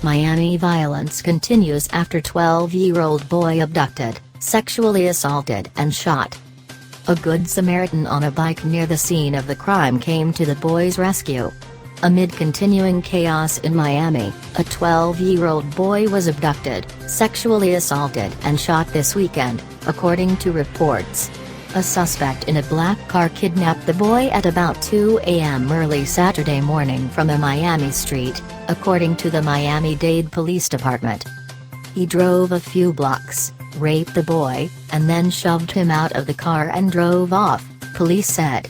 Miami violence continues after 12-year-old boy abducted, sexually assaulted and shot. A Good Samaritan on a bike near the scene of the crime came to the boy's rescue. Amid continuing chaos in Miami, a 12-year-old boy was abducted, sexually assaulted and shot this weekend, according to reports. A suspect in a black car kidnapped the boy at about 2 a.m. early Saturday morning from a Miami street, according to the Miami-Dade Police Department. He drove a few blocks, raped the boy, and then shoved him out of the car and drove off, police said.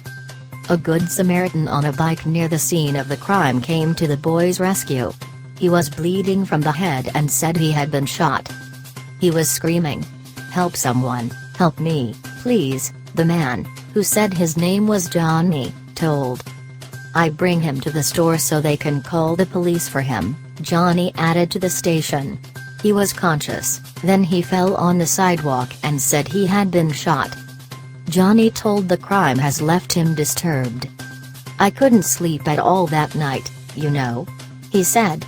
A Good Samaritan on a bike near the scene of the crime came to the boy's rescue. He was bleeding from the head and said he had been shot. He was screaming, "Help someone, help me, please," the man, who said his name was Johnny, told. "I bring him to the store so they can call the police for him," Johnny added to the station. He was conscious, then he fell on the sidewalk and said he had been shot. Johnny told the crime has left him disturbed. "I couldn't sleep at all that night, you know," he said.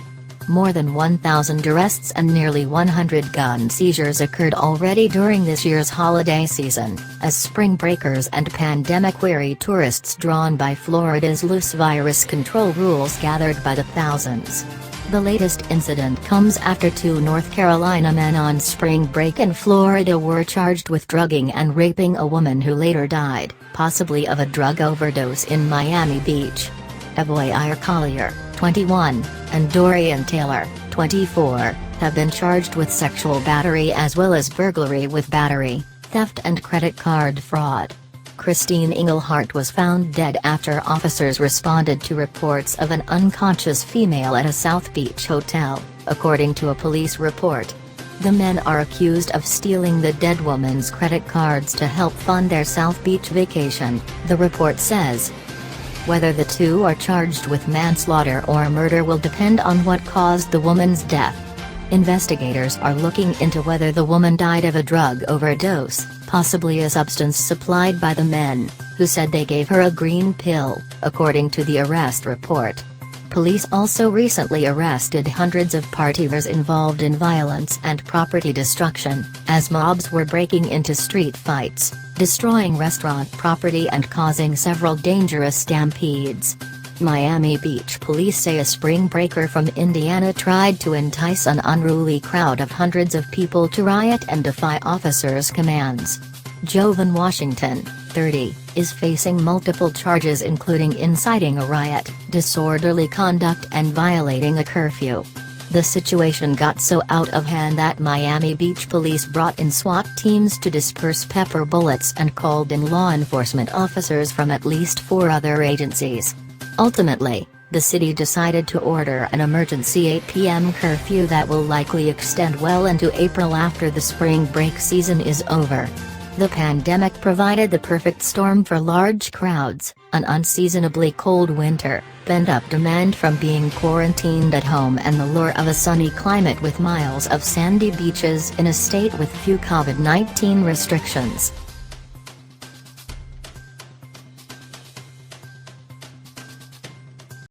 More than 1,000 arrests and nearly 100 gun seizures occurred already during this year's holiday season, as spring breakers and pandemic-weary tourists drawn by Florida's loose virus control rules gathered by the thousands. The latest incident comes after 2 North Carolina men on spring break in Florida were charged with drugging and raping a woman who later died, possibly of a drug overdose in Miami Beach. Avoyar Collier, 21, and Dorian Taylor, 24, have been charged with sexual battery as well as burglary with battery, theft and credit card fraud. Christine Engelhart was found dead after officers responded to reports of an unconscious female at a South Beach hotel, according to a police report. The men are accused of stealing the dead woman's credit cards to help fund their South Beach vacation, the report says. Whether the two are charged with manslaughter or murder will depend on what caused the woman's death. Investigators are looking into whether the woman died of a drug overdose, possibly a substance supplied by the men, who said they gave her a green pill, according to the arrest report. Police also recently arrested hundreds of partiers involved in violence and property destruction, as mobs were breaking into street fights, destroying restaurant property and causing several dangerous stampedes. Miami Beach police say a spring breaker from Indiana tried to entice an unruly crowd of hundreds of people to riot and defy officers' commands. Jovan Washington, 30, is facing multiple charges including inciting a riot, disorderly conduct and violating a curfew. The situation got so out of hand that Miami Beach police brought in SWAT teams to disperse pepper bullets and called in law enforcement officers from at least 4 other agencies. Ultimately, the city decided to order an emergency 8 p.m. curfew that will likely extend well into April after the spring break season is over. The pandemic provided the perfect storm for large crowds, an unseasonably cold winter, pent-up demand from being quarantined at home and the lure of a sunny climate with miles of sandy beaches in a state with few COVID-19 restrictions.